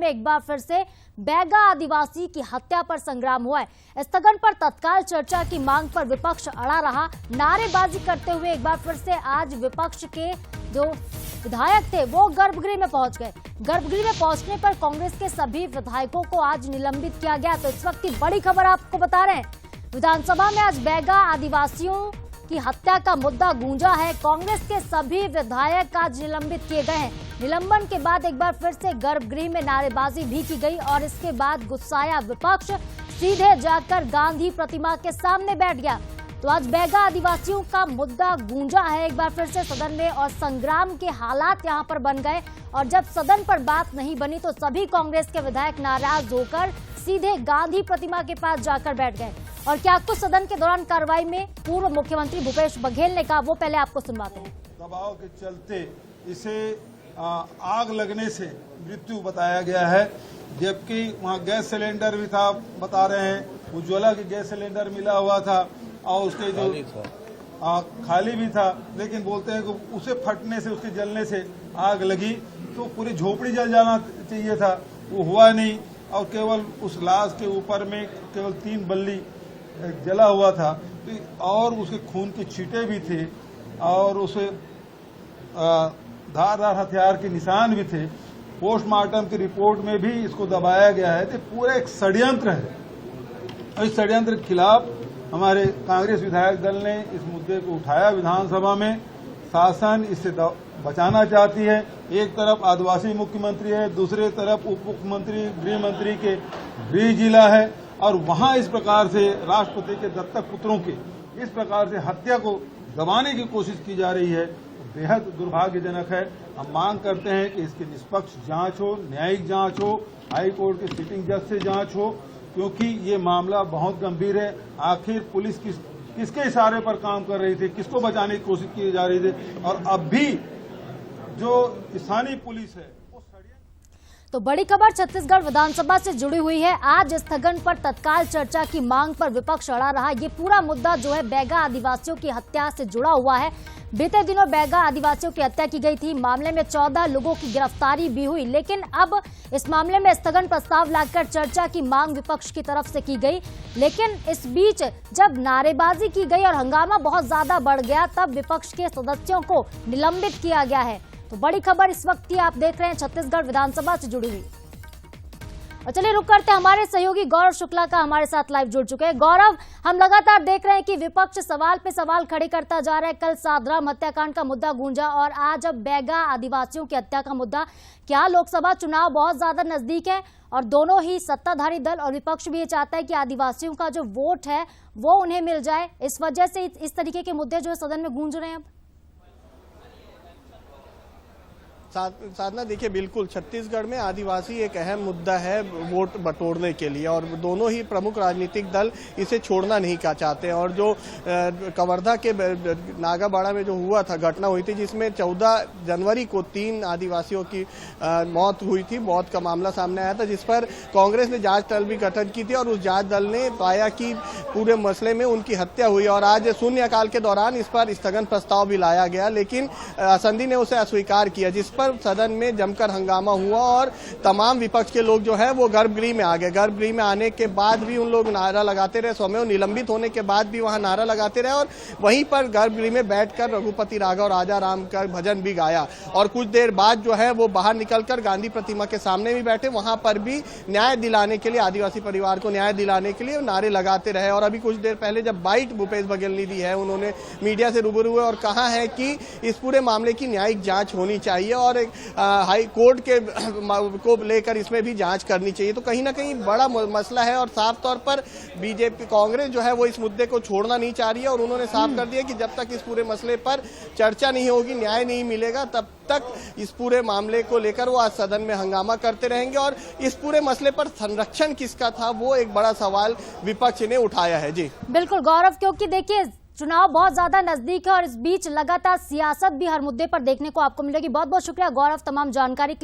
में एक बार फिर से बैगा आदिवासी की हत्या पर संग्राम हुआ है। स्थगन पर तत्काल चर्चा की मांग पर विपक्ष अड़ा रहा। नारेबाजी करते हुए एक बार फिर से आज विपक्ष के जो विधायक थे वो गर्भगृह में पहुंच गए। गर्भगृह में पहुंचने पर कांग्रेस के सभी विधायकों को आज निलंबित किया गया। तो इस वक्त की बड़ी खबर आपको बता रहे हैं, विधानसभा में आज बैगा आदिवासियों की हत्या का मुद्दा गूंजा है। कांग्रेस के सभी विधायक आज निलंबित किए गए हैं। निलंबन के बाद एक बार फिर से गर्भगृह में नारेबाजी भी की गई और इसके बाद गुस्साया विपक्ष सीधे जाकर गांधी प्रतिमा के सामने बैठ गया। तो आज बैगा आदिवासियों का मुद्दा गूंजा है एक बार फिर से सदन में और संग्राम के हालात यहां पर बन गए। और जब सदन पर बात नहीं बनी तो सभी कांग्रेस के विधायक नाराज होकर सीधे गांधी प्रतिमा के पास जाकर बैठ गए। और क्या कुछ सदन के दौरान कार्रवाई में पूर्व मुख्यमंत्री भूपेश बघेल ने कहा, वो पहले आपको सुनवाते हैं। दबाव के चलते इसे आग लगने से मृत्यु बताया गया है, जबकि वहाँ गैस सिलेंडर भी था, बता रहे हैं उज्ज्वला की गैस सिलेंडर मिला हुआ था और उसके जो खाली भी था, लेकिन बोलते हैं कि उसे फटने से, उसके जलने से आग लगी। तो पूरी झोपड़ी जल जाना चाहिए था, वो हुआ नहीं और केवल उस लाश के ऊपर में केवल 3 बल्ली जला हुआ था और उसके खून के छींटे भी थे और उसे धारदार हथियार के निशान भी थे। पोस्टमार्टम की रिपोर्ट में भी इसको दबाया गया है। तो पूरा एक षड्यंत्र है और इस षड्यंत्र के खिलाफ हमारे कांग्रेस विधायक दल ने इस मुद्दे को उठाया विधानसभा में। शासन इससे बचाना चाहती है। एक तरफ आदिवासी मुख्यमंत्री है, दूसरे तरफ उप मुख्यमंत्री गृह मंत्री के गृह जिला है और वहां इस प्रकार से राष्ट्रपति के दत्तक पुत्रों के इस प्रकार से हत्या को दबाने की कोशिश की जा रही है, बेहद दुर्भाग्यजनक है। हम मांग करते हैं कि इसकी निष्पक्ष जांच हो, न्यायिक जांच हो, हाई कोर्ट के सिटिंग जज से जांच हो, क्योंकि ये मामला बहुत गंभीर है। आखिर पुलिस किसके इशारे पर काम कर रही थी, किसको बचाने की कोशिश की जा रही थी और अब भी जो स्थानीय पुलिस है। तो बड़ी खबर छत्तीसगढ़ विधानसभा से जुड़ी हुई है। आज स्थगन पर तत्काल चर्चा की मांग पर विपक्ष अड़ा रहा। ये पूरा मुद्दा जो है बैगा आदिवासियों की हत्या से जुड़ा हुआ है। बीते दिनों बैगा आदिवासियों की हत्या की गई थी। मामले में 14 लोगों की गिरफ्तारी भी हुई, लेकिन अब इस मामले में स्थगन प्रस्ताव लाकर चर्चा की मांग विपक्ष की तरफ से की गई। लेकिन इस बीच जब नारेबाजी की गई और हंगामा बहुत ज्यादा बढ़ गया, तब विपक्ष के सदस्यों को निलंबित किया गया है। तो बड़ी खबर इस वक्त की आप देख रहे हैं छत्तीसगढ़ विधानसभा से जुड़ी हुई। और चलिए रुक करते हैं, हमारे सहयोगी गौरव शुक्ला का हमारे साथ लाइव जुड़ चुके हैं। गौरव, हम लगातार देख रहे हैं कि विपक्ष सवाल पे सवाल खड़े करता जा रहा है। कल सादराम हत्याकांड का मुद्दा गूंजा और आज अब बैगा आदिवासियों की हत्या का मुद्दा। क्या लोकसभा चुनाव बहुत ज्यादा नजदीक है और दोनों ही सत्ताधारी दल और विपक्ष भी ये चाहता है कि आदिवासियों का जो वोट है वो उन्हें मिल जाए, इस वजह से इस तरीके के मुद्दे जो है सदन में गूंज रहे हैं? अब साधना, देखिए बिल्कुल छत्तीसगढ़ में आदिवासी एक अहम मुद्दा है वोट बटोरने के लिए और दोनों ही प्रमुख राजनीतिक दल इसे छोड़ना नहीं चाहते। और जो कवर्धा के नागाबाड़ा में जो हुआ था, घटना हुई थी जिसमें 14 जनवरी को 3 आदिवासियों की मौत हुई थी, मौत का मामला सामने आया था, जिस पर कांग्रेस ने जांच दल भी गठन की थी और उस जांच दल ने पाया कि पूरे मसले में उनकी हत्या हुई और आज शून्यकाल के दौरान इस पर स्थगन प्रस्ताव भी लाया गया, लेकिन संधि ने उसे अस्वीकार किया, जिस पर सदन में जमकर हंगामा हुआ और तमाम विपक्ष के लोग जो है वो गर्भगृह में आ गए। गर्भगृह में आने के बाद भी उन लोग नारा लगाते रहे, स्वयं निलंबित होने के बाद भी वहां नारा लगाते रहे और वहीं पर गर्भगृह में बैठकर रघुपति राघव राजा राम का भजन भी गाया। और कुछ देर बाद जो है वो बाहर निकलकर गांधी प्रतिमा के सामने भी बैठे, वहां पर भी न्याय दिलाने के लिए, आदिवासी परिवार को न्याय दिलाने के लिए नारे लगाते रहे। और अभी कुछ देर पहले जब बाइट भूपेश बघेल ने दी है, उन्होंने मीडिया से रूबरू हुए और कहा है कि इस पूरे मामले की न्यायिक जांच होनी चाहिए और हाई कोर्ट के को लेकर इसमें भी जांच करनी चाहिए। तो कहीं ना कहीं बड़ा मसला है और साफ तौर पर बीजेपी कांग्रेस जो है वो इस मुद्दे को छोड़ना नहीं चाह रही है और उन्होंने साफ कर दिया कि जब तक इस पूरे मसले पर चर्चा नहीं होगी, न्याय नहीं मिलेगा, तब तक इस पूरे मामले को लेकर वो आज सदन में हंगामा करते रहेंगे। और इस पूरे मसले पर संरक्षण किसका था, वो एक बड़ा सवाल विपक्ष ने उठाया है। जी बिल्कुल गौरव, क्योंकि देखिए चुनाव बहुत ज्यादा नजदीक है और इस बीच लगातार सियासत भी हर मुद्दे पर देखने को आपको मिलेगी। बहुत बहुत शुक्रिया गौरव तमाम जानकारी